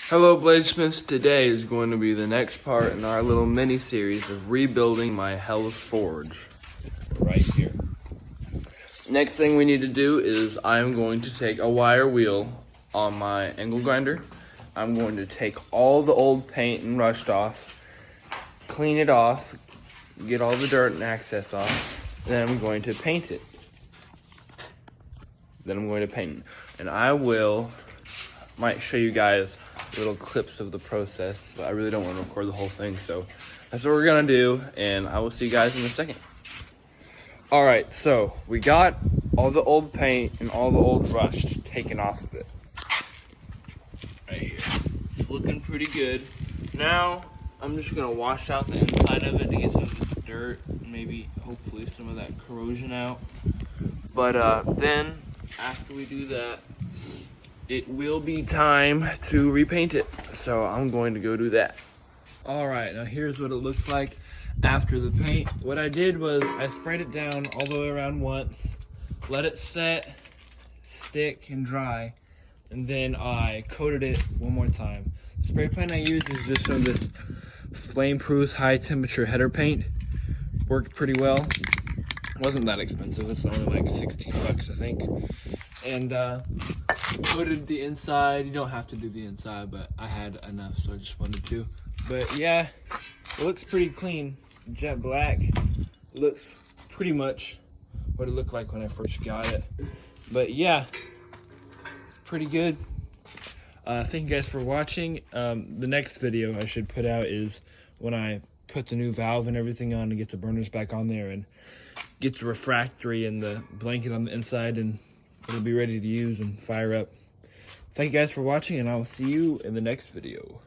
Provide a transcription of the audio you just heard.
Hello Bladesmiths, today is going to be the next part in our little mini series of rebuilding my Hell's Forge right here. Next thing we need to do is I'm going to take a wire wheel on my angle grinder. I'm going to take all the old paint and rust off, clean it off, get all the dirt and excess off, then I'm going to paint it. And I might show you guys little clips of the process, but I really don't want to record the whole thing, so that's what we're gonna do, and I will see you guys in a second. All right, so we got all the old paint and all the old rust taken off of it. Right here. It's looking pretty good. Now, I'm just gonna wash out the inside of it to get some of this dirt, and maybe, hopefully, some of that corrosion out. But then, after we do that, it will be time to repaint it. So I'm going to go do that. All right, now here's what it looks like after the paint. What I did was I sprayed it down all the way around once, let it set, stick, and dry, and then I coated it one more time. The spray paint I used is just some of this flame-proof high temperature header paint. Worked pretty well. Wasn't that expensive, it's only like 16 bucks I think. And coated the inside. You don't have to do the inside, but I had enough, so I just wanted to. But yeah, it looks pretty clean. Jet black. Looks pretty much what it looked like when I first got it. But yeah, it's pretty good. Thank you guys for watching. The next video I should put out is when I put the new valve and everything on and get the burners back on there and get the refractory and the blanket on the inside, and it'll be ready to use and fire up. Thank you guys for watching, and I will see you in the next video.